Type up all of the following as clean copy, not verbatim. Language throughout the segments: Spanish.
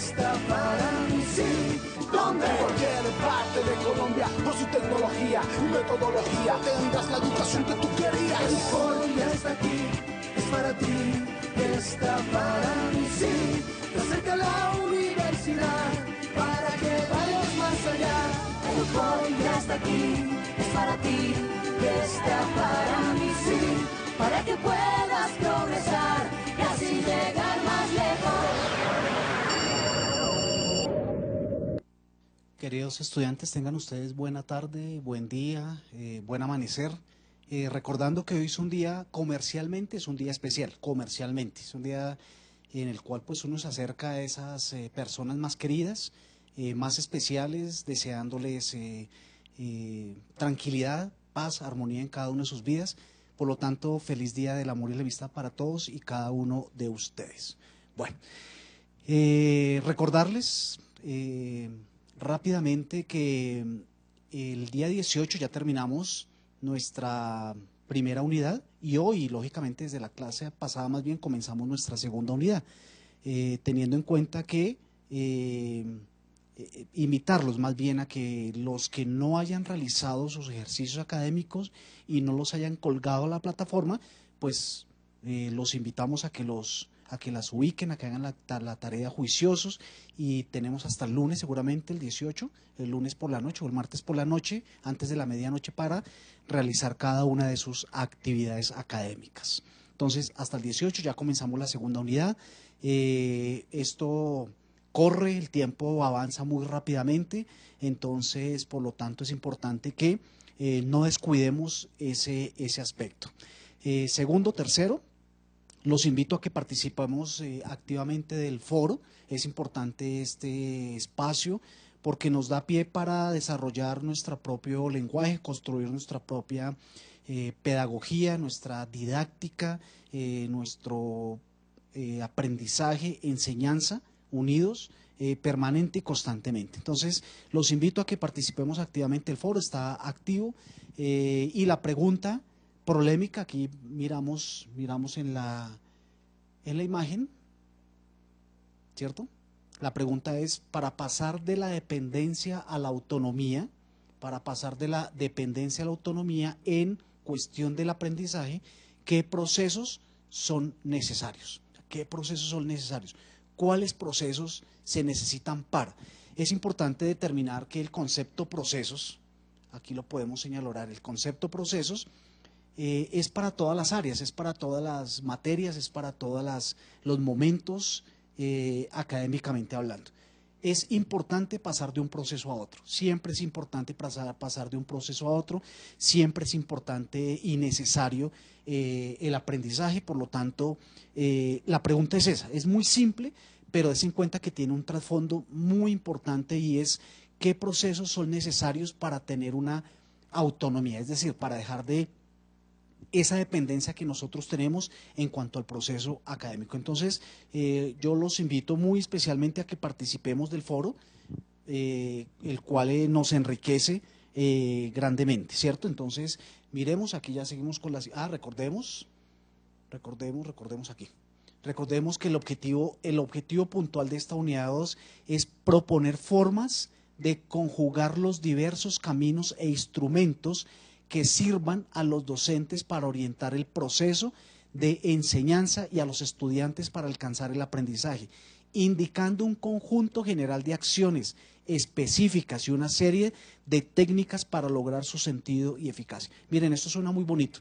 está para mí, sí. ¿Dónde? En cualquier parte de Colombia, por su tecnología y metodología, tendrás la educación que tú querías. El foro ya está aquí, es para ti, está para mí, sí. Te acerca la universidad para que vayas más allá. El foro ya está aquí, es para ti, está para mí, sí. Para que puedas progresar y así llegar más lejos. Queridos estudiantes, tengan ustedes buena tarde, buen día, buen amanecer. Recordando que hoy es un día comercialmente, es un día especial, comercialmente, es un día en el cual pues uno se acerca a esas personas más queridas, más especiales, deseándoles tranquilidad, paz, armonía en cada una de sus vidas. Por lo tanto, feliz día del amor y la amistad para todos y cada uno de ustedes. Bueno, recordarles rápidamente que el día 18 ya terminamos nuestra primera unidad y hoy, lógicamente, desde la clase pasada más bien comenzamos nuestra segunda unidad, teniendo en cuenta que invitarlos más bien a que los que no hayan realizado sus ejercicios académicos y no los hayan colgado a la plataforma, pues los invitamos a que las ubiquen, a que hagan la tarea juiciosos y tenemos hasta el lunes, seguramente el 18, el lunes por la noche o el martes por la noche, antes de la medianoche, para realizar cada una de sus actividades académicas. Entonces, hasta el 18 ya comenzamos la segunda unidad. Esto corre, el tiempo avanza muy rápidamente, entonces, por lo tanto, es importante que no descuidemos ese aspecto. Segundo, tercero, los invito a que participemos activamente del foro. Es importante este espacio porque nos da pie para desarrollar nuestro propio lenguaje, construir nuestra propia pedagogía, nuestra didáctica, nuestro aprendizaje, enseñanza, unidos, permanente y constantemente. Entonces, los invito a que participemos activamente. El foro está activo y la pregunta polémica, aquí miramos en la imagen, ¿cierto? La pregunta es, para pasar de la dependencia a la autonomía, para pasar de la dependencia a la autonomía en cuestión del aprendizaje, ¿qué procesos son necesarios? ¿Qué procesos son necesarios? ¿Cuáles procesos se necesitan para? Es importante determinar que el concepto procesos, aquí lo podemos señalar, el concepto procesos es para todas las áreas, es para todas las materias, es para todos los momentos académicamente hablando. Es importante pasar de un proceso a otro, siempre es importante pasar de un proceso a otro, siempre es importante y necesario el aprendizaje, por lo tanto, la pregunta es esa, es muy simple, pero des en cuenta que tiene un trasfondo muy importante y es qué procesos son necesarios para tener una autonomía, es decir, para dejar de esa dependencia que nosotros tenemos en cuanto al proceso académico. Entonces, yo los invito muy especialmente a que participemos del foro, el cual nos enriquece grandemente, ¿cierto? Entonces, miremos, aquí ya seguimos con las... recordemos aquí. Recordemos que el objetivo puntual de esta unidad 2 es proponer formas de conjugar los diversos caminos e instrumentos que sirvan a los docentes para orientar el proceso de enseñanza y a los estudiantes para alcanzar el aprendizaje, indicando un conjunto general de acciones específicas y una serie de técnicas para lograr su sentido y eficacia. Miren, esto suena muy bonito,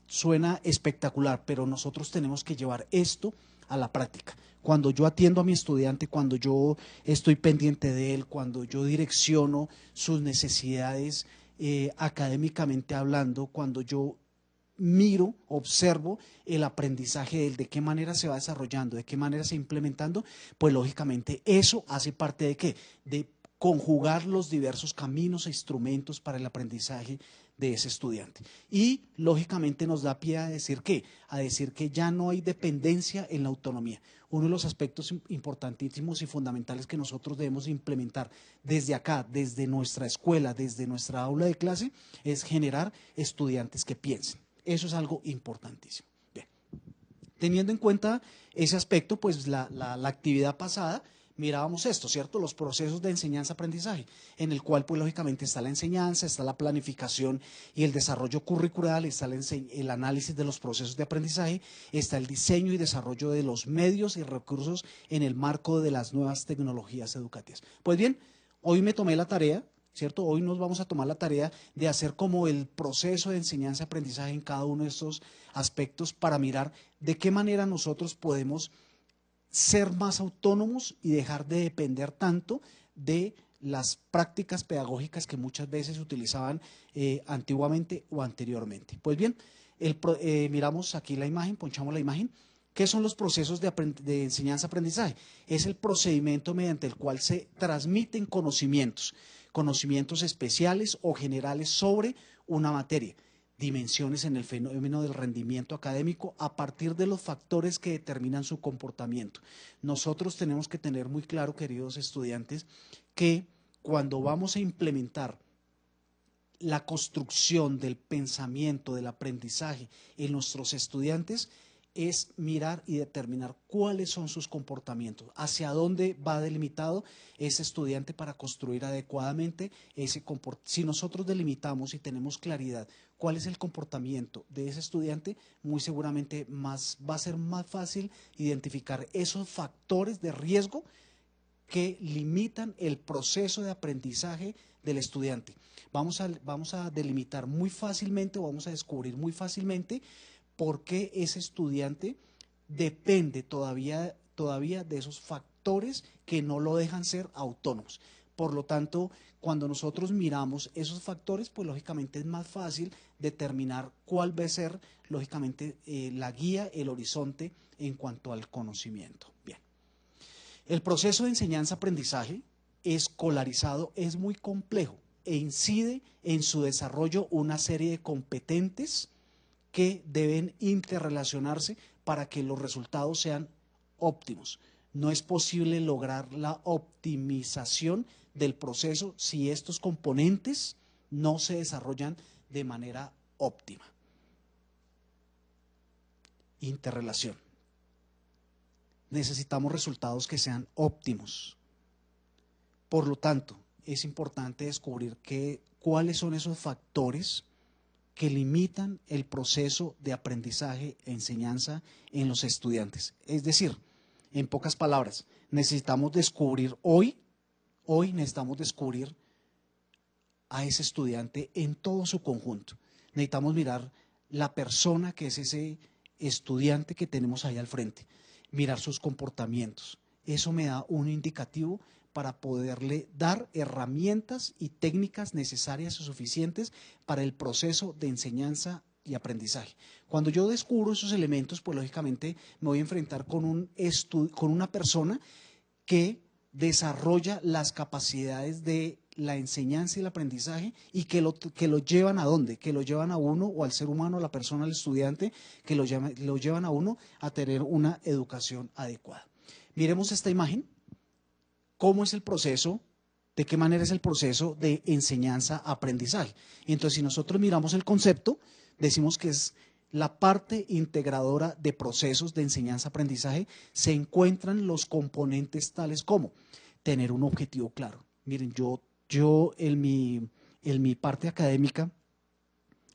suena espectacular, pero nosotros tenemos que llevar esto a la práctica. Cuando yo atiendo a mi estudiante, cuando yo estoy pendiente de él, cuando yo direcciono sus necesidades académicamente hablando, cuando yo miro, observo el aprendizaje de él, de qué manera se va desarrollando, de qué manera se va implementando, pues lógicamente eso hace parte de qué, de conjugar los diversos caminos e instrumentos para el aprendizaje de ese estudiante. Y lógicamente nos da pie a decir ¿qué? A decir que ya no hay dependencia en la autonomía. Uno de los aspectos importantísimos y fundamentales que nosotros debemos implementar desde acá, desde nuestra escuela, desde nuestra aula de clase, es generar estudiantes que piensen. Eso es algo importantísimo. Bien. Teniendo en cuenta ese aspecto, pues la actividad pasada mirábamos esto, ¿cierto? Los procesos de enseñanza-aprendizaje, en el cual pues lógicamente está la enseñanza, está la planificación y el desarrollo curricular, está el análisis de los procesos de aprendizaje, está el diseño y desarrollo de los medios y recursos en el marco de las nuevas tecnologías educativas. Pues bien, hoy me tomé la tarea, ¿cierto? Hoy nos vamos a tomar la tarea de hacer como el proceso de enseñanza-aprendizaje en cada uno de estos aspectos para mirar de qué manera nosotros podemos ser más autónomos y dejar de depender tanto de las prácticas pedagógicas que muchas veces se utilizaban antiguamente o anteriormente. Pues bien, miramos aquí la imagen, ponchamos la imagen. ¿Qué son los procesos de enseñanza-aprendizaje? Es el procedimiento mediante el cual se transmiten conocimientos especiales o generales sobre una materia, dimensiones en el fenómeno del rendimiento académico a partir de los factores que determinan su comportamiento. Nosotros tenemos que tener muy claro, queridos estudiantes, que cuando vamos a implementar la construcción del pensamiento, del aprendizaje en nuestros estudiantes, es mirar y determinar cuáles son sus comportamientos, hacia dónde va delimitado ese estudiante para construir adecuadamente ese comportamiento. Si nosotros delimitamos y tenemos claridad cuál es el comportamiento de ese estudiante, muy seguramente va a ser más fácil identificar esos factores de riesgo que limitan el proceso de aprendizaje del estudiante. Vamos a delimitar muy fácilmente o vamos a descubrir muy fácilmente por qué ese estudiante depende todavía de esos factores que no lo dejan ser autónomos. Por lo tanto, cuando nosotros miramos esos factores, pues lógicamente es más fácil determinar cuál va a ser, lógicamente, la guía, el horizonte en cuanto al conocimiento. Bien. El proceso de enseñanza-aprendizaje escolarizado es muy complejo e incide en su desarrollo una serie de competentes que deben interrelacionarse para que los resultados sean óptimos. No es posible lograr la optimización del proceso si estos componentes no se desarrollan de manera óptima. Interrelación. Necesitamos resultados que sean óptimos. Por lo tanto, es importante descubrir cuáles son esos factores que limitan el proceso de aprendizaje e enseñanza en los estudiantes. Es decir, en pocas palabras, necesitamos descubrir hoy necesitamos descubrir a ese estudiante en todo su conjunto. Necesitamos mirar la persona que es ese estudiante que tenemos ahí al frente, mirar sus comportamientos. Eso me da un indicativo para poderle dar herramientas y técnicas necesarias o suficientes para el proceso de enseñanza y aprendizaje. Cuando yo descubro esos elementos, pues lógicamente me voy a enfrentar con una persona que desarrolla las capacidades de la enseñanza y el aprendizaje y que lo llevan ¿a dónde? Que lo llevan a uno o al ser humano, a la persona, al estudiante, que lo llevan a uno a tener una educación adecuada. Miremos esta imagen. ¿Cómo es el proceso? ¿De qué manera es el proceso de enseñanza-aprendizaje? Entonces, si nosotros miramos el concepto, decimos que es la parte integradora de procesos de enseñanza-aprendizaje. Se encuentran los componentes tales como tener un objetivo claro. Miren, yo en mi parte académica,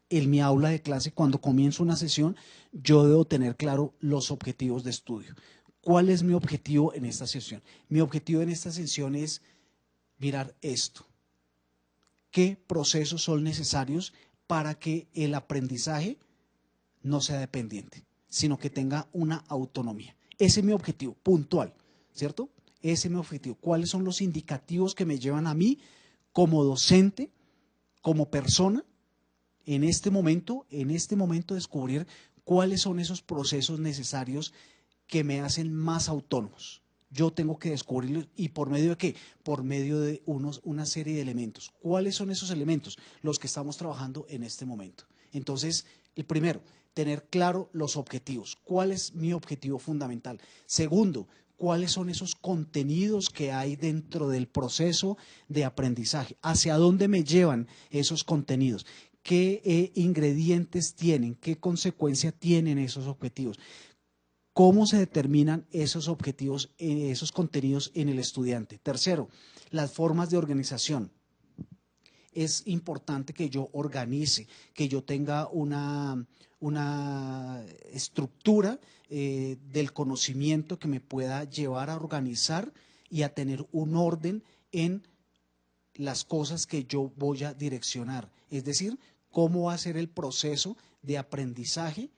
en mi aula de clase, cuando comienzo una sesión, yo debo tener claro los objetivos de estudio. ¿Cuál es mi objetivo en esta sesión? Mi objetivo en esta sesión es mirar esto. ¿Qué procesos son necesarios para que el aprendizaje no sea dependiente, sino que tenga una autonomía? Ese es mi objetivo puntual, ¿cierto? Ese es mi objetivo. ¿Cuáles son los indicativos que me llevan a mí como docente, como persona, en este momento descubrir cuáles son esos procesos necesarios que me hacen más autónomos? Yo tengo que descubrirlos. ¿Y por medio de qué? Por medio de una serie de elementos. ¿Cuáles son esos elementos? Los que estamos trabajando en este momento. Entonces, el primero, tener claro los objetivos. ¿Cuál es mi objetivo fundamental? Segundo, ¿cuáles son esos contenidos que hay dentro del proceso de aprendizaje? ¿Hacia dónde me llevan esos contenidos? ¿Qué ingredientes tienen? ¿Qué consecuencia tienen esos objetivos? ¿Cómo se determinan esos objetivos, esos contenidos en el estudiante? Tercero, las formas de organización. Es importante que yo organice, que yo tenga una estructura del conocimiento que me pueda llevar a organizar y a tener un orden en las cosas que yo voy a direccionar. Es decir, cómo va a ser el proceso de aprendizaje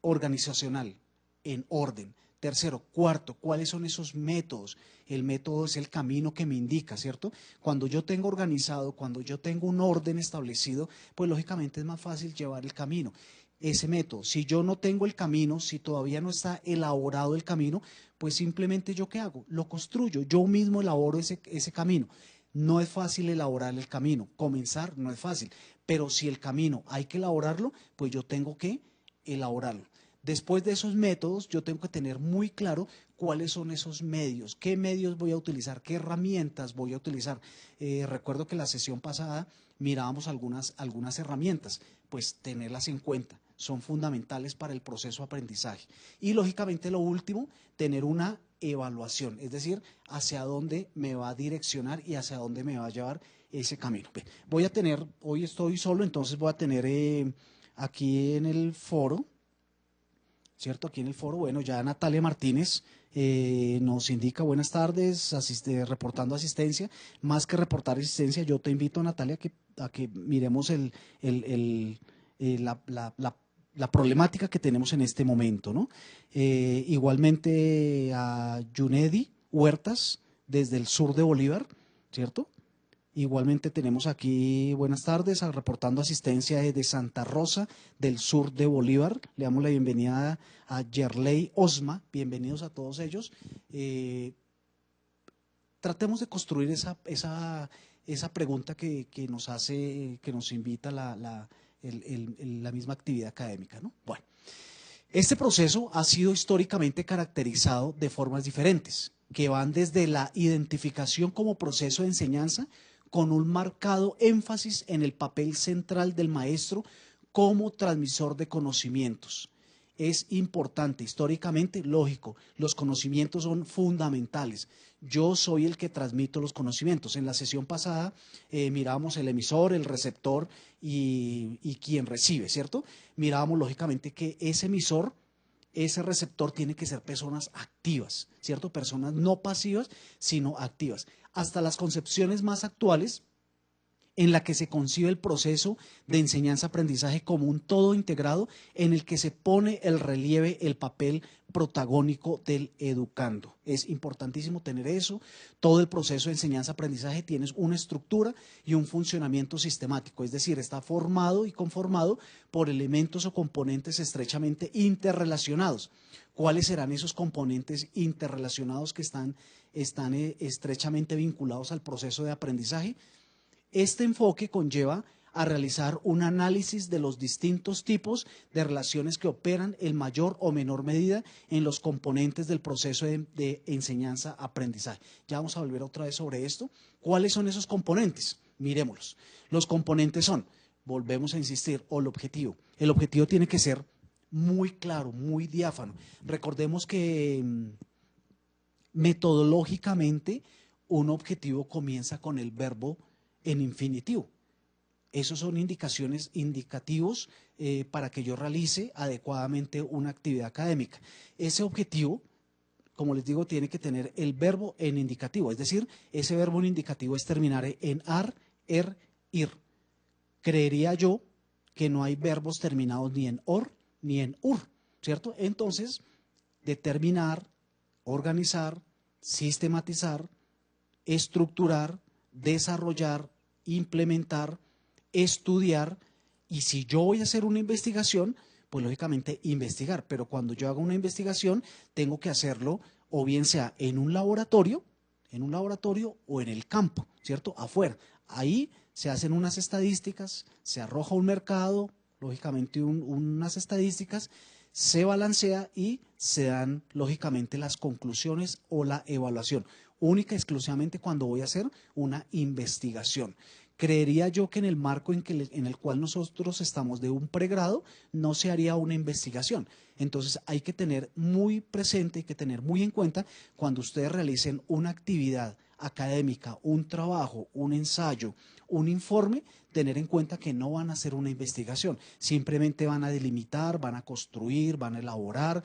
organizacional en orden. Tercero, cuarto, ¿cuáles son esos métodos? El método es el camino que me indica, ¿cierto? Cuando yo tengo organizado, cuando yo tengo un orden establecido, pues lógicamente es más fácil llevar el camino. Ese método, si yo no tengo el camino, si todavía no está elaborado el camino, pues simplemente yo ¿qué hago? Lo construyo, yo mismo elaboro ese camino. No es fácil elaborar el camino, comenzar no es fácil, pero si el camino hay que elaborarlo, pues yo tengo que elaborarlo. Después de esos métodos, yo tengo que tener muy claro cuáles son esos medios, qué medios voy a utilizar, qué herramientas voy a utilizar. Recuerdo que la sesión pasada mirábamos algunas herramientas, pues tenerlas en cuenta, son fundamentales para el proceso de aprendizaje. Y lógicamente lo último, tener una evaluación, es decir, hacia dónde me va a direccionar y hacia dónde me va a llevar ese camino. Voy a tener, hoy estoy solo, entonces voy a tener aquí en el foro, ¿cierto? Aquí en el foro, bueno, ya Natalia Martínez nos indica buenas tardes, reportando asistencia. Más que reportar asistencia, yo te invito, Natalia, a que miremos la problemática que tenemos en este momento, ¿no? Igualmente a Yunedi Huertas, desde el sur de Bolívar, ¿cierto? Igualmente tenemos aquí, buenas tardes, reportando asistencia desde Santa Rosa, del sur de Bolívar. Le damos la bienvenida a Yerley Osma, bienvenidos a todos ellos. Tratemos de construir esa pregunta que nos hace, que nos invita la misma actividad académica, ¿no? Bueno, este proceso ha sido históricamente caracterizado de formas diferentes, que van desde la identificación como proceso de enseñanza, con un marcado énfasis en el papel central del maestro como transmisor de conocimientos. Es importante, históricamente, lógico, los conocimientos son fundamentales. Yo soy el que transmito los conocimientos. En la sesión pasada mirábamos el emisor, el receptor y quien recibe, ¿cierto? Mirábamos lógicamente que ese emisor, ese receptor tiene que ser personas activas, ¿cierto? Personas no pasivas, sino activas. Hasta las concepciones más actuales, en la que se concibe el proceso de enseñanza-aprendizaje como un todo integrado en el que se pone el relieve, el papel protagónico del educando. Es importantísimo tener eso. Todo el proceso de enseñanza-aprendizaje tiene una estructura y un funcionamiento sistemático, es decir, está formado y conformado por elementos o componentes estrechamente interrelacionados. ¿Cuáles serán esos componentes interrelacionados que están estrechamente vinculados al proceso de aprendizaje? Este enfoque conlleva a realizar un análisis de los distintos tipos de relaciones que operan en mayor o menor medida en los componentes del proceso de enseñanza-aprendizaje. Ya vamos a volver otra vez sobre esto. ¿Cuáles son esos componentes? Mirémoslos. Los componentes son, volvemos a insistir, o el objetivo. El objetivo tiene que ser muy claro, muy diáfano. Recordemos que metodológicamente un objetivo comienza con el verbo en infinitivo. Esos son indicativos para que yo realice adecuadamente una actividad académica. Ese objetivo, como les digo, tiene que tener el verbo en indicativo, es decir, ese verbo en indicativo es terminar en ar, ir. Creería yo que no hay verbos terminados ni en or ni en ur, ¿cierto? Entonces, determinar, organizar, sistematizar, estructurar, desarrollar, implementar, estudiar, y si yo voy a hacer una investigación, pues lógicamente investigar, pero cuando yo hago una investigación tengo que hacerlo o bien sea en un laboratorio o en el campo, ¿cierto? Afuera. Ahí se hacen unas estadísticas, se arroja un mercado, lógicamente unas estadísticas, se balancea y se dan lógicamente las conclusiones o la evaluación, única y exclusivamente cuando voy a hacer una investigación. Creería yo que en el marco en el cual nosotros estamos de un pregrado, no se haría una investigación. Entonces hay que tener muy presente, hay que tener muy en cuenta cuando ustedes realicen una actividad académica, un trabajo, un ensayo, un informe, tener en cuenta que no van a hacer una investigación, simplemente van a delimitar, van a construir, van a elaborar,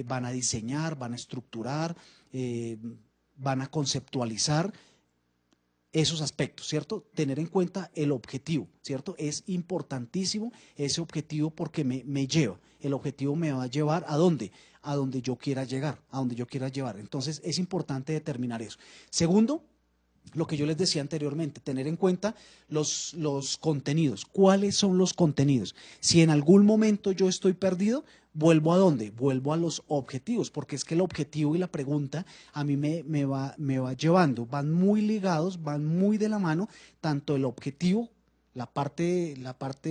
van a diseñar, van a estructurar, van a conceptualizar esos aspectos, ¿cierto? Tener en cuenta el objetivo, ¿cierto? Es importantísimo ese objetivo porque me lleva. El objetivo me va a llevar ¿a dónde? A donde yo quiera llegar, a donde yo quiera llevar. Entonces es importante determinar eso. Segundo, lo que yo les decía anteriormente, tener en cuenta los contenidos. ¿Cuáles son los contenidos? Si en algún momento yo estoy perdido, ¿vuelvo a dónde? Vuelvo a los objetivos, porque es que el objetivo y la pregunta a mí me va llevando, van muy ligados, van muy de la mano, tanto el objetivo, la parte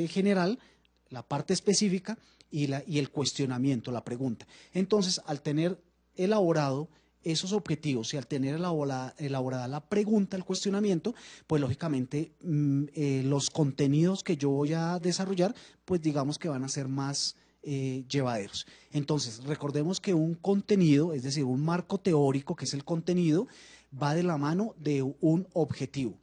general, la parte específica y el cuestionamiento, la pregunta. Entonces, al tener elaborado esos objetivos y al tener elaborada la pregunta, el cuestionamiento, pues lógicamente los contenidos que yo voy a desarrollar, pues digamos que van a ser más llevaderos. Entonces, recordemos que un contenido, es decir, un marco teórico, que es el contenido, va de la mano de un objetivo.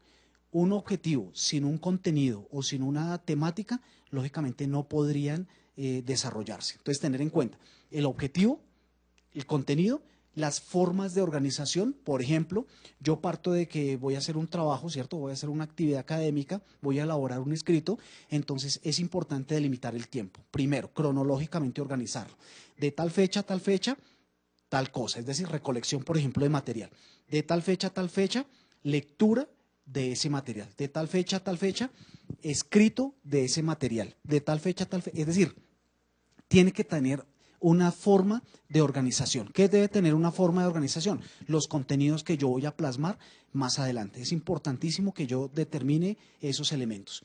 Un objetivo sin un contenido o sin una temática, lógicamente no podrían desarrollarse. Entonces, tener en cuenta el objetivo, el contenido, las formas de organización. Por ejemplo, yo parto de que voy a hacer un trabajo, ¿cierto? Voy a hacer una actividad académica, voy a elaborar un escrito, entonces es importante delimitar el tiempo. Primero, cronológicamente organizarlo. De tal fecha a tal fecha, tal cosa, es decir, recolección, por ejemplo, de material. De tal fecha a tal fecha, lectura de ese material. De tal fecha a tal fecha, escrito de ese material. De tal fecha a tal fecha, es decir, tiene que tener una forma de organización. ¿Qué debe tener una forma de organización? Los contenidos que yo voy a plasmar más adelante. Es importantísimo que yo determine esos elementos.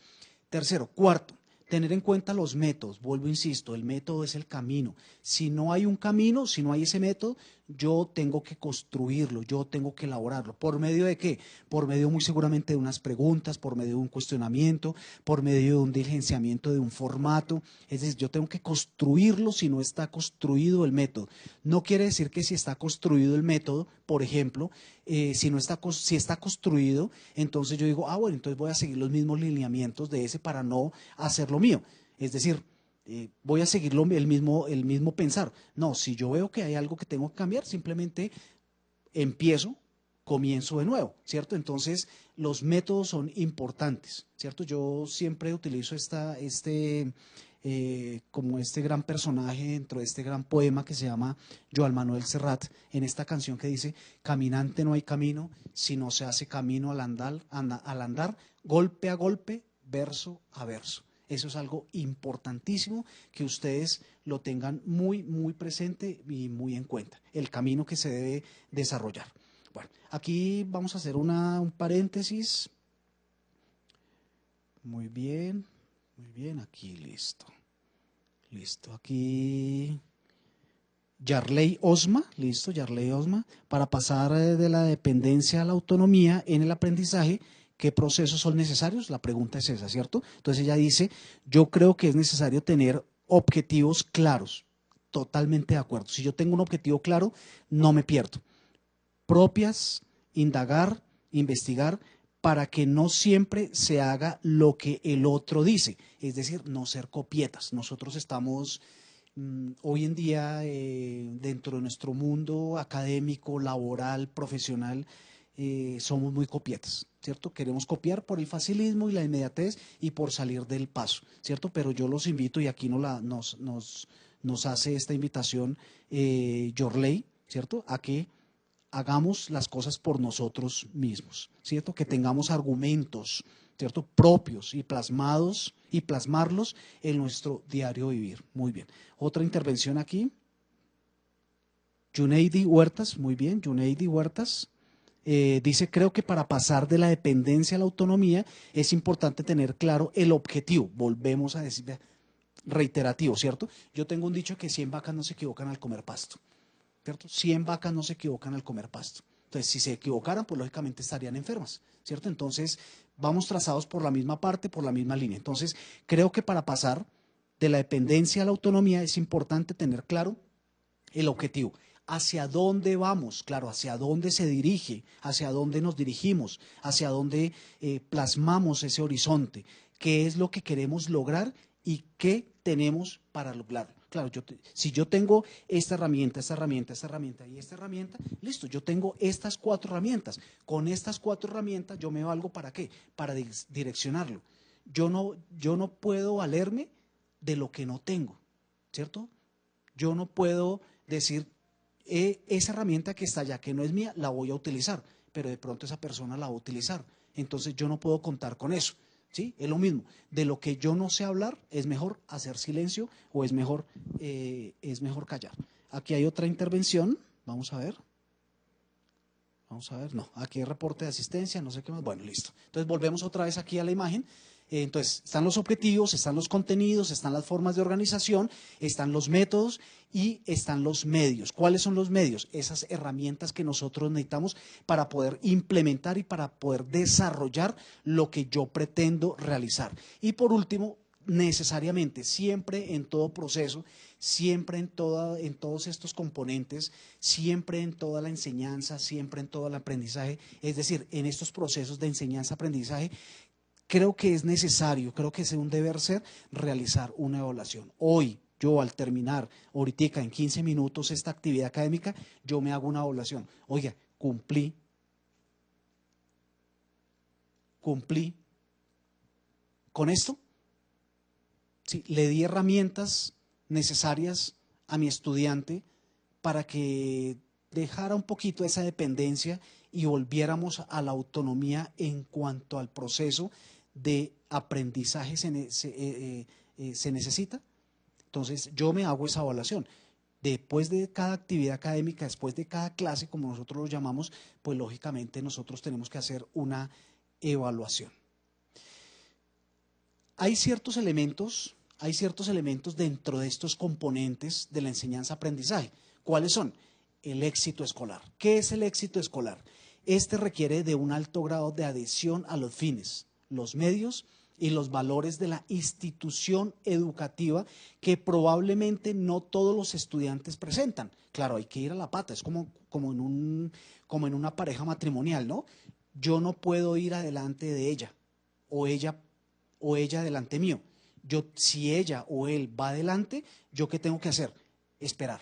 Tercero, cuarto, tener en cuenta los métodos. Vuelvo, insisto, el método es el camino. Si no hay un camino, si no hay ese método, yo tengo que construirlo, yo tengo que elaborarlo. ¿Por medio de qué? Por medio muy seguramente de unas preguntas, por medio de un cuestionamiento, por medio de un diligenciamiento de un formato. Es decir, yo tengo que construirlo si no está construido el método. No quiere decir que si está construido el método, por ejemplo, si está construido, entonces yo digo, bueno, entonces voy a seguir los mismos lineamientos de ese para no hacer lo mío. Es decir, voy a seguir el mismo pensar. No, si yo veo que hay algo que tengo que cambiar, simplemente comienzo de nuevo, ¿cierto? Entonces, los métodos son importantes, ¿cierto? Yo siempre utilizo como este gran personaje dentro de este gran poema que se llama Joan Manuel Serrat, en esta canción que dice, caminante no hay camino, si no se hace camino al andar, golpe a golpe, verso a verso. Eso es algo importantísimo que ustedes lo tengan muy, muy presente y muy en cuenta, el camino que se debe desarrollar. Bueno, aquí vamos a hacer un paréntesis. Muy bien, aquí listo. Listo, aquí Yarley Osma, listo, Yarley Osma, para pasar de la dependencia a la autonomía en el aprendizaje. ¿Qué procesos son necesarios? La pregunta es esa, ¿cierto? Entonces ella dice, yo creo que es necesario tener objetivos claros. Totalmente de acuerdo. Si yo tengo un objetivo claro, no me pierdo. Propias, indagar, investigar, para que no siempre se haga lo que el otro dice. Es decir, no ser copietas. Nosotros estamos hoy en día dentro de nuestro mundo académico, laboral, profesional, somos muy copietas, ¿cierto? Queremos copiar por el facilismo y la inmediatez y por salir del paso, ¿cierto? Pero yo los invito, y aquí nos hace esta invitación Yorley, ¿cierto? A que hagamos las cosas por nosotros mismos, ¿cierto? Que tengamos argumentos, ¿cierto? Propios y plasmados y plasmarlos en nuestro diario vivir. Muy bien. Otra intervención aquí. Junaidi Huertas, muy bien, Junaidi Huertas. Dice, creo que para pasar de la dependencia a la autonomía es importante tener claro el objetivo. Volvemos a decir, reiterativo, ¿cierto? Yo tengo un dicho que 100 vacas no se equivocan al comer pasto, ¿cierto? 100 vacas no se equivocan al comer pasto. Entonces, si se equivocaran, pues lógicamente estarían enfermas, ¿cierto? Entonces, vamos trazados por la misma parte, por la misma línea. Entonces, creo que para pasar de la dependencia a la autonomía es importante tener claro el objetivo. ¿Hacia dónde vamos? Claro, hacia dónde se dirige, hacia dónde nos dirigimos, hacia dónde plasmamos ese horizonte, qué es lo que queremos lograr y qué tenemos para lograrlo. Claro, si yo tengo esta herramienta, esta herramienta, esta herramienta y esta herramienta, listo, yo tengo estas 4 herramientas. Con estas 4 herramientas yo me valgo ¿para qué? Para direccionarlo. Yo no puedo valerme de lo que no tengo, ¿cierto? Yo no puedo decir, esa herramienta que está allá, que no es mía, la voy a utilizar, pero de pronto esa persona la va a utilizar. Entonces yo no puedo contar con eso. ¿Sí? Es lo mismo. De lo que yo no sé hablar, es mejor hacer silencio o es mejor callar. Aquí hay otra intervención. Vamos a ver. Vamos a ver, no, aquí hay reporte de asistencia, no sé qué más. Bueno, listo. Entonces volvemos otra vez aquí a la imagen. Entonces, están los objetivos, están los contenidos, están las formas de organización, están los métodos y están los medios. ¿Cuáles son los medios? Esas herramientas que nosotros necesitamos para poder implementar y para poder desarrollar lo que yo pretendo realizar. Y por último, necesariamente, siempre en todo proceso, siempre en todos estos componentes, siempre en toda la enseñanza, siempre en todo el aprendizaje, es decir, en estos procesos de enseñanza-aprendizaje, creo que es necesario, creo que es un deber ser realizar una evaluación. Hoy, yo al terminar, ahorita en 15 minutos esta actividad académica, yo me hago una evaluación. Oiga, cumplí con esto. Sí, le di herramientas necesarias a mi estudiante para que dejara un poquito esa dependencia y volviéramos a la autonomía en cuanto al proceso de aprendizaje se necesita. Entonces yo me hago esa evaluación. Después de cada actividad académica, después de cada clase, como nosotros lo llamamos, pues lógicamente nosotros tenemos que hacer una evaluación. Hay ciertos elementos dentro de estos componentes de la enseñanza-aprendizaje. ¿Cuáles son? El éxito escolar. ¿Qué es el éxito escolar? Este requiere de un alto grado de adhesión a los fines, los medios y los valores de la institución educativa que probablemente no todos los estudiantes presentan. Claro, hay que ir a la pata, es como en una pareja matrimonial, ¿no? Yo no puedo ir adelante de ella o ella delante mío. Si ella o él va adelante, ¿yo qué tengo que hacer? Esperar,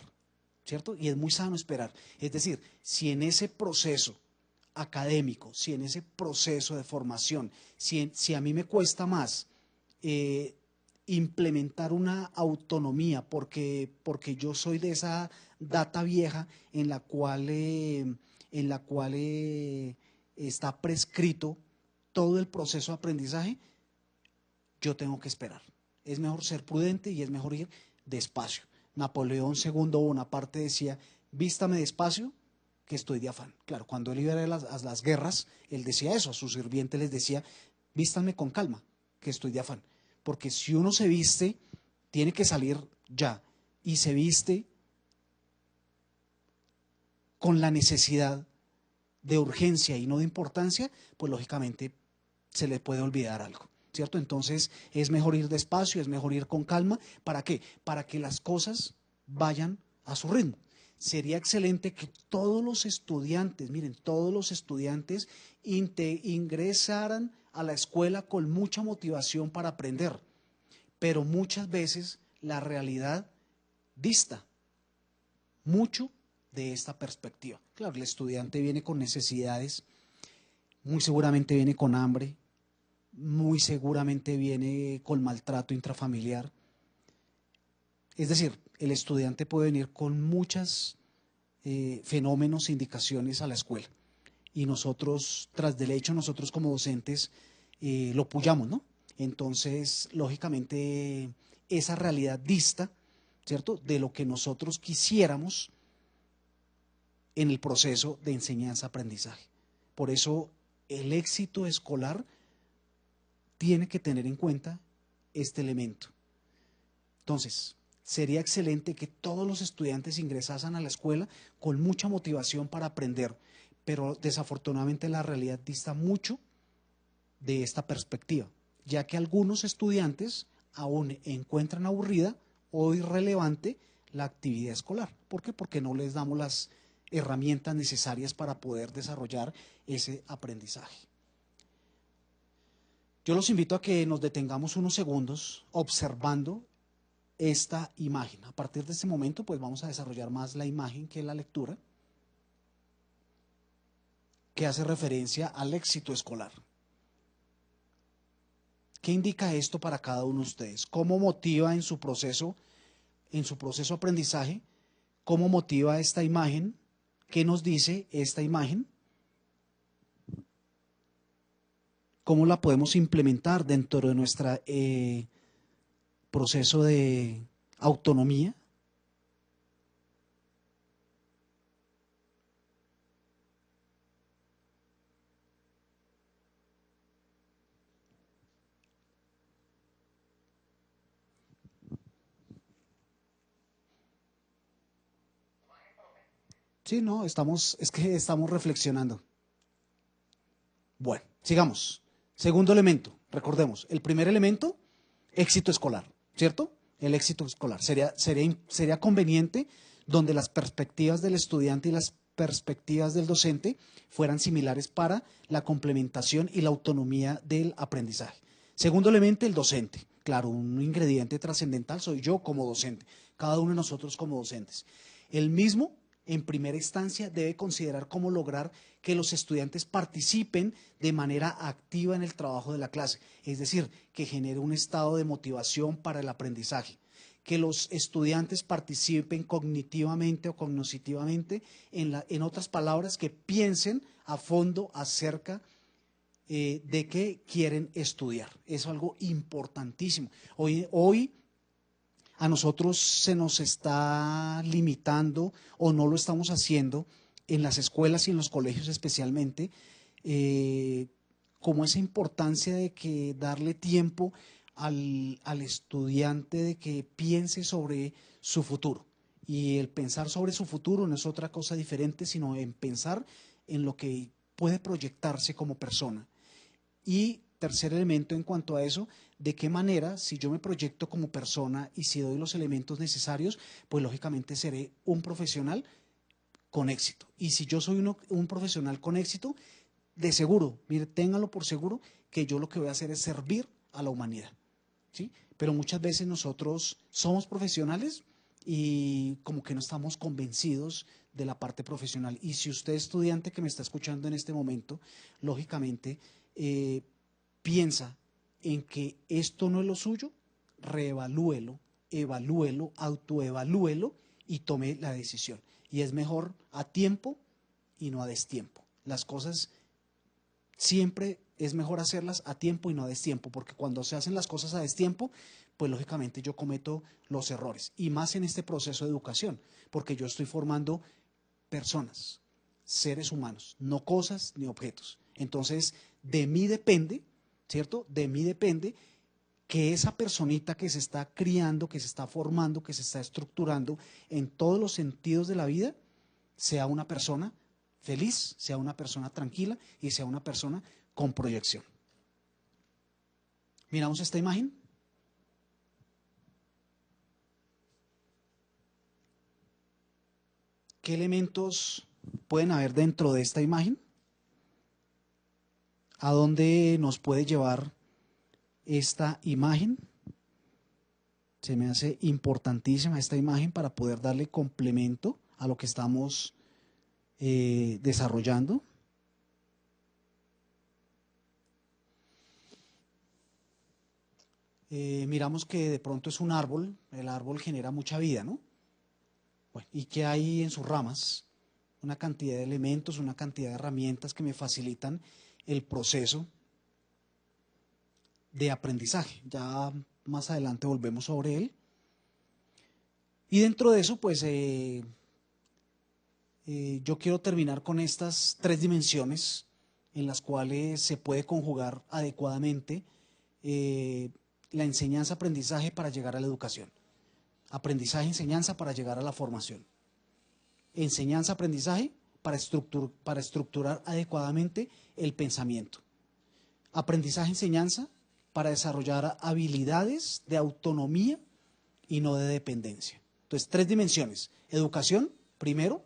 ¿cierto? Y es muy sano esperar. Es decir, si en ese proceso académico, si en ese proceso de formación, si a mí me cuesta más implementar una autonomía porque yo soy de esa data vieja en la cual está prescrito todo el proceso de aprendizaje, yo tengo que esperar. Es mejor ser prudente y es mejor ir despacio. Napoleón II, Bonaparte decía, vístame despacio que estoy de afán. Claro, cuando él iba a las guerras, él decía eso, a sus sirvientes les decía, vístanme con calma, que estoy de afán. Porque si uno se viste, tiene que salir ya. Y se viste con la necesidad de urgencia y no de importancia, pues lógicamente se le puede olvidar algo. ¿Cierto? Entonces es mejor ir despacio, es mejor ir con calma. ¿Para qué? Para que las cosas vayan a su ritmo. Sería excelente que todos los estudiantes, miren, todos los estudiantes ingresaran a la escuela con mucha motivación para aprender, pero muchas veces la realidad dista mucho de esta perspectiva. Claro, el estudiante viene con necesidades, muy seguramente viene con hambre, muy seguramente viene con maltrato intrafamiliar. Es decir, el estudiante puede venir con muchos fenómenos, indicaciones a la escuela. Y nosotros, tras del hecho, nosotros como docentes lo apoyamos, ¿no? Entonces, lógicamente, esa realidad dista, ¿cierto?, de lo que nosotros quisiéramos en el proceso de enseñanza-aprendizaje. Por eso, el éxito escolar tiene que tener en cuenta este elemento. Entonces, sería excelente que todos los estudiantes ingresasen a la escuela con mucha motivación para aprender, pero desafortunadamente la realidad dista mucho de esta perspectiva, ya que algunos estudiantes aún encuentran aburrida o irrelevante la actividad escolar. ¿Por qué? Porque no les damos las herramientas necesarias para poder desarrollar ese aprendizaje. Yo los invito a que nos detengamos unos segundos observando esta imagen. A partir de este momento, pues vamos a desarrollar más la imagen que la lectura, que hace referencia al éxito escolar. ¿Qué indica esto para cada uno de ustedes? ¿Cómo motiva en su proceso de aprendizaje? ¿Cómo motiva esta imagen? ¿Qué nos dice esta imagen? ¿Cómo la podemos implementar dentro de nuestro proceso de autonomía? Sí, no, es que estamos reflexionando. Bueno, sigamos. Segundo elemento, recordemos, el primer elemento, éxito escolar, ¿cierto? El éxito escolar. Sería conveniente donde las perspectivas del estudiante y las perspectivas del docente fueran similares para la complementación y la autonomía del aprendizaje. Segundo elemento, el docente. Claro, un ingrediente trascendental soy yo como docente, cada uno de nosotros como docentes. El mismo, en primera instancia, debe considerar cómo lograr que los estudiantes participen de manera activa en el trabajo de la clase, es decir, que genere un estado de motivación para el aprendizaje, que los estudiantes participen cognitivamente o cognitivamente, en otras palabras, que piensen a fondo acerca de qué quieren estudiar. Es algo importantísimo. Hoy a nosotros se nos está limitando o no lo estamos haciendo en las escuelas y en los colegios especialmente, como esa importancia de que darle tiempo al estudiante de que piense sobre su futuro. Y el pensar sobre su futuro no es otra cosa diferente, sino en pensar en lo que puede proyectarse como persona. Y tercer elemento en cuanto a eso, de qué manera, si yo me proyecto como persona y si doy los elementos necesarios, pues lógicamente seré un profesional con éxito. Y si yo soy un profesional con éxito, de seguro, mire, téngalo por seguro que yo lo que voy a hacer es servir a la humanidad, ¿sí? Pero muchas veces nosotros somos profesionales y como que no estamos convencidos de la parte profesional. Y si usted, estudiante que me está escuchando en este momento, lógicamente piensa en que esto no es lo suyo, reevalúelo, evalúelo, autoevalúelo y tome la decisión. Y es mejor a tiempo y no a destiempo. Las cosas siempre es mejor hacerlas a tiempo y no a destiempo, porque cuando se hacen las cosas a destiempo, pues lógicamente yo cometo los errores, y más en este proceso de educación, porque yo estoy formando personas, seres humanos, no cosas ni objetos. Entonces, de mí depende, ¿cierto? De mí depende que esa personita que se está criando, que se está formando, que se está estructurando en todos los sentidos de la vida, sea una persona feliz, sea una persona tranquila y sea una persona con proyección. Miramos esta imagen. ¿Qué elementos pueden haber dentro de esta imagen? ¿A dónde nos puede llevar esta imagen? Se me hace importantísima esta imagen para poder darle complemento a lo que estamos desarrollando. Miramos que de pronto es un árbol, el árbol genera mucha vida, ¿no? Bueno, ¿y qué hay en sus ramas? Una cantidad de elementos, una cantidad de herramientas que me facilitan el proceso de aprendizaje. Ya más adelante volvemos sobre él. Y dentro de eso, pues yo quiero terminar con estas tres dimensiones en las cuales se puede conjugar adecuadamente la enseñanza-aprendizaje para llegar a la educación. Aprendizaje-enseñanza para llegar a la formación. Enseñanza-aprendizaje para estructurar adecuadamente el pensamiento. Aprendizaje-enseñanza para desarrollar habilidades de autonomía y no de dependencia. Entonces, 3 dimensiones: educación, primero;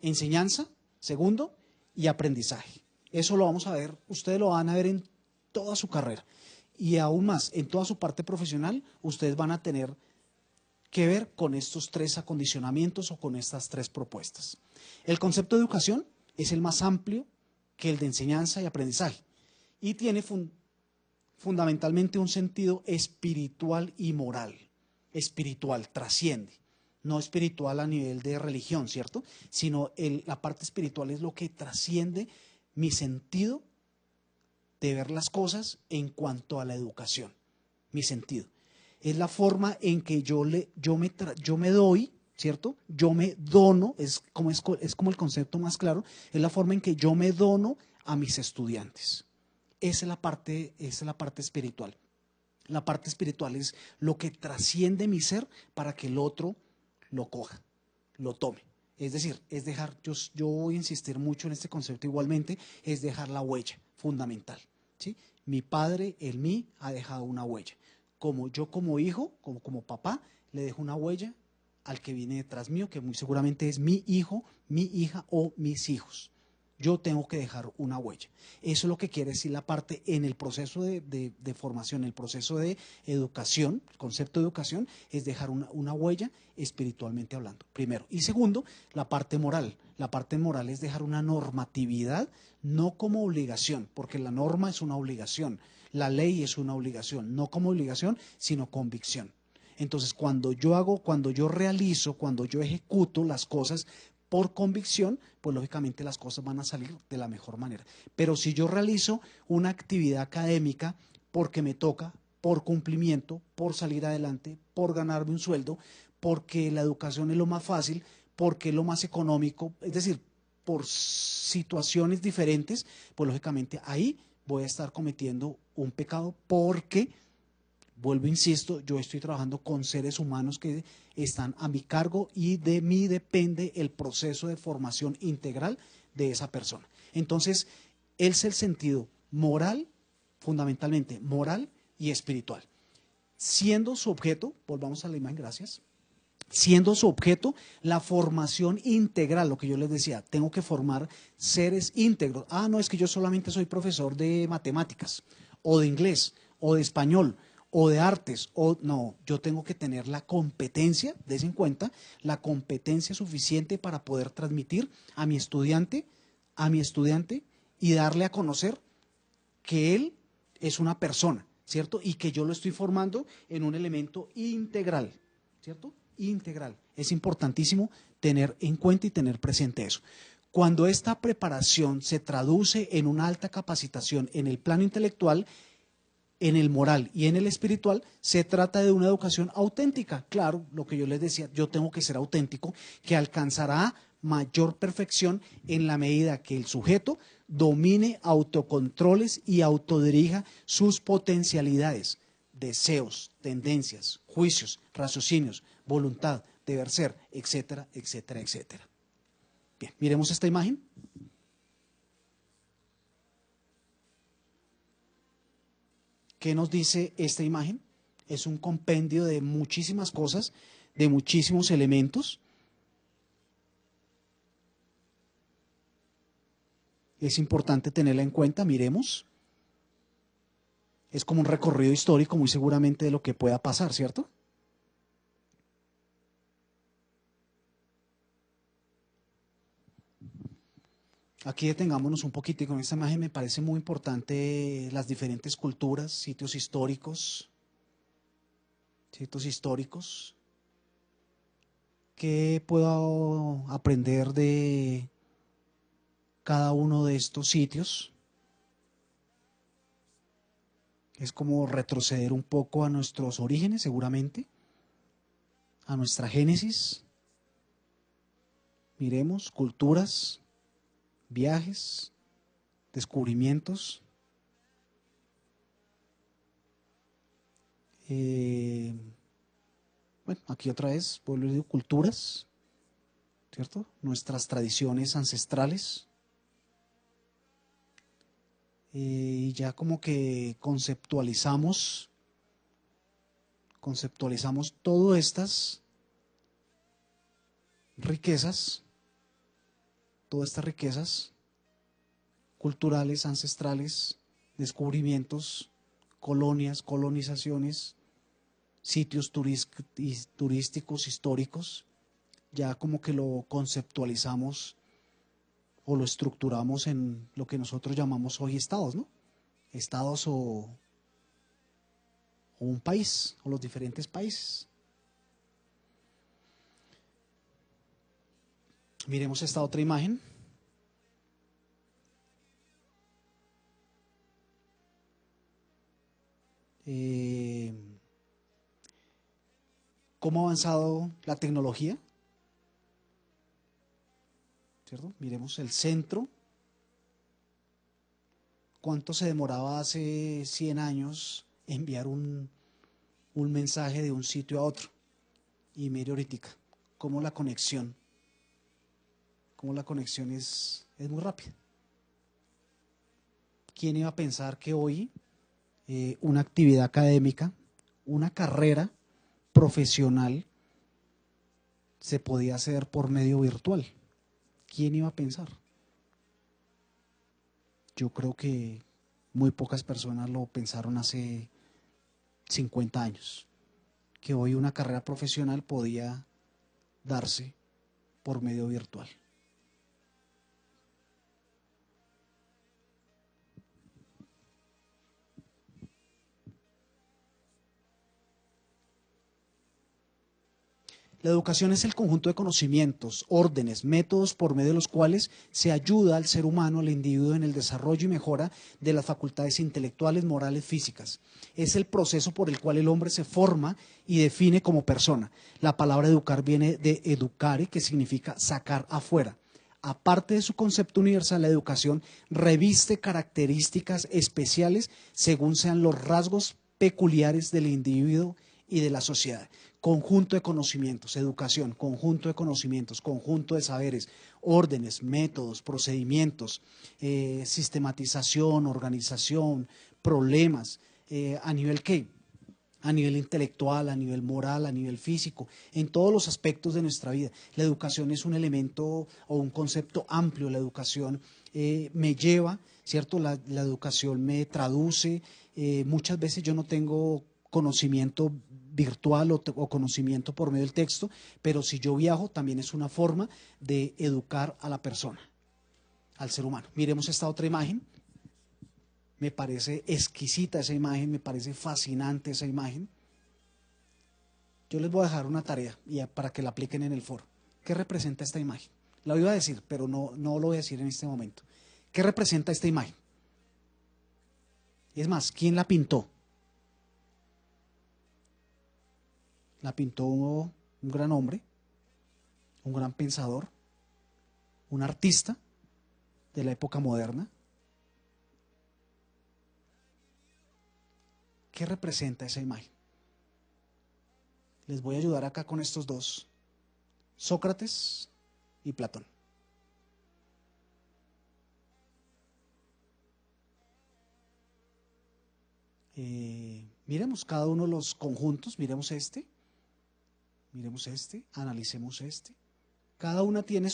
enseñanza, segundo; y aprendizaje. Eso lo vamos a ver, ustedes lo van a ver en toda su carrera. Y aún más, en toda su parte profesional, ustedes van a tener que ver con estos 3 acondicionamientos o con estas 3 propuestas. El concepto de educación es el más amplio que el de enseñanza y aprendizaje y tiene fundamentalmente un sentido espiritual y moral. Espiritual, trasciende. No espiritual a nivel de religión, ¿cierto? Sino la parte espiritual es lo que trasciende mi sentido de ver las cosas en cuanto a la educación. Mi sentido. Es la forma en que yo me doy, ¿cierto? Yo me dono, es como el concepto más claro, es la forma en que yo me dono a mis estudiantes. Esa es la parte espiritual. La parte espiritual es lo que trasciende mi ser para que el otro lo coja, lo tome. Es decir, es dejar, yo voy a insistir mucho en este concepto igualmente, es dejar la huella fundamental, ¿sí? Mi padre, en mí, ha dejado una huella. Como yo como hijo, como papá, le dejo una huella al que viene detrás mío, que muy seguramente es mi hijo, mi hija o mis hijos. Yo tengo que dejar una huella. Eso es lo que quiere decir la parte en el proceso de formación, el proceso de educación, el concepto de educación es dejar una huella espiritualmente hablando, primero. Y segundo, la parte moral. La parte moral es dejar una normatividad, no como obligación, porque la norma es una obligación, la ley es una obligación, no como obligación, sino convicción. Entonces, cuando yo realizo, cuando yo ejecuto las cosas por convicción, pues lógicamente las cosas van a salir de la mejor manera. Pero si yo realizo una actividad académica porque me toca, por cumplimiento, por salir adelante, por ganarme un sueldo, porque la educación es lo más fácil, porque es lo más económico, es decir, por situaciones diferentes, pues lógicamente ahí voy a estar cometiendo un pecado porque vuelvo, insisto, yo estoy trabajando con seres humanos que están a mi cargo y de mí depende el proceso de formación integral de esa persona. Entonces, es el sentido moral, fundamentalmente moral y espiritual. Siendo su objeto, volvamos a la imagen, gracias. Siendo su objeto la formación integral, lo que yo les decía, tengo que formar seres íntegros. Ah, no, es que yo solamente soy profesor de matemáticas, o de inglés, o de español, o de artes, o no, yo tengo que tener la competencia, des en cuenta, la competencia suficiente para poder transmitir a mi estudiante y darle a conocer que él es una persona, ¿cierto? Y que yo lo estoy formando en un elemento integral, ¿cierto? Integral. Es importantísimo tener en cuenta y tener presente eso. Cuando esta preparación se traduce en una alta capacitación en el plano intelectual, en el moral y en el espiritual, se trata de una educación auténtica. Claro, lo que yo les decía, yo tengo que ser auténtico, que alcanzará mayor perfección en la medida que el sujeto domine autocontroles y autodirija sus potencialidades, deseos, tendencias, juicios, raciocinios, voluntad, deber ser, etcétera, etcétera, etcétera. Bien, miremos esta imagen. ¿Qué nos dice esta imagen? Es un compendio de muchísimas cosas, de muchísimos elementos. Es importante tenerla en cuenta, miremos. Es como un recorrido histórico muy seguramente de lo que pueda pasar, ¿cierto? Aquí detengámonos un poquitico en esta imagen, me parece muy importante las diferentes culturas, sitios históricos. ¿Qué puedo aprender de cada uno de estos sitios? Es como retroceder un poco a nuestros orígenes, seguramente, a nuestra génesis. Miremos, culturas, viajes, descubrimientos. Bueno, aquí otra vez, vuelvo a decir, culturas, ¿cierto? Nuestras tradiciones ancestrales. Y ya como que conceptualizamos todas estas riquezas, culturales, ancestrales, descubrimientos, colonias, colonizaciones, sitios turísticos, históricos, ya como que lo conceptualizamos o lo estructuramos en lo que nosotros llamamos hoy estados, ¿no? Estados o un país, o los diferentes países. Miremos esta otra imagen. ¿Cómo ha avanzado la tecnología? ¿Cierto? Miremos el centro. ¿Cuánto se demoraba hace 100 años enviar un mensaje de un sitio a otro? Y mire ahorita cómo la conexión es muy rápida. ¿Quién iba a pensar que hoy una actividad académica, una carrera profesional se podía hacer por medio virtual? ¿Quién iba a pensar? Yo creo que muy pocas personas lo pensaron hace 50 años, que hoy una carrera profesional podía darse por medio virtual. La educación es el conjunto de conocimientos, órdenes, métodos por medio de los cuales se ayuda al ser humano, al individuo, en el desarrollo y mejora de las facultades intelectuales, morales, físicas. Es el proceso por el cual el hombre se forma y define como persona. La palabra educar viene de educare, que significa sacar afuera. Aparte de su concepto universal, la educación reviste características especiales según sean los rasgos peculiares del individuo y de la sociedad. Conjunto de conocimientos, educación, conjunto de conocimientos, conjunto de saberes, órdenes, métodos, procedimientos, sistematización, organización, problemas, ¿a nivel qué? A nivel intelectual, a nivel moral, a nivel físico, en todos los aspectos de nuestra vida. La educación es un elemento o un concepto amplio. La educación me lleva, ¿cierto? La educación me traduce. Muchas veces yo no tengo conocimiento virtual o conocimiento por medio del texto, pero si yo viajo también es una forma de educar a la persona, al ser humano. Miremos esta otra imagen. Me parece exquisita esa imagen, me parece fascinante esa imagen. Yo les voy a dejar una tarea para que la apliquen en el foro. ¿Qué representa esta imagen? La iba a decir, pero no lo voy a decir en este momento. ¿Qué representa esta imagen? Es más, ¿quién la pintó? La pintó un gran hombre, un gran pensador, un artista de la época moderna. ¿Qué representa esa imagen? Les voy a ayudar acá con estos dos, Sócrates y Platón. Miremos cada uno de los conjuntos, miremos este, analicemos este. Cada una de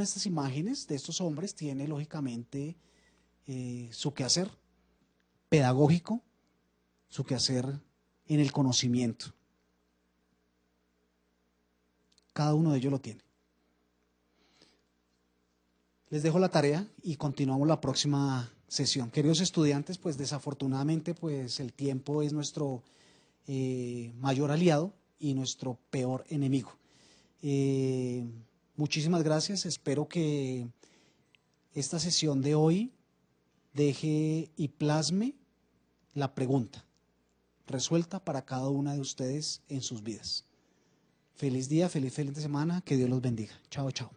estas imágenes de estos hombres tiene lógicamente su quehacer pedagógico, su quehacer en el conocimiento. Cada uno de ellos lo tiene. Les dejo la tarea y continuamos la próxima sesión. Queridos estudiantes, pues desafortunadamente pues el tiempo es nuestro mayor aliado y nuestro peor enemigo. Muchísimas gracias. Espero que esta sesión de hoy deje y plasme la pregunta resuelta para cada una de ustedes en sus vidas. Feliz día, feliz semana, que Dios los bendiga. Chao, chao.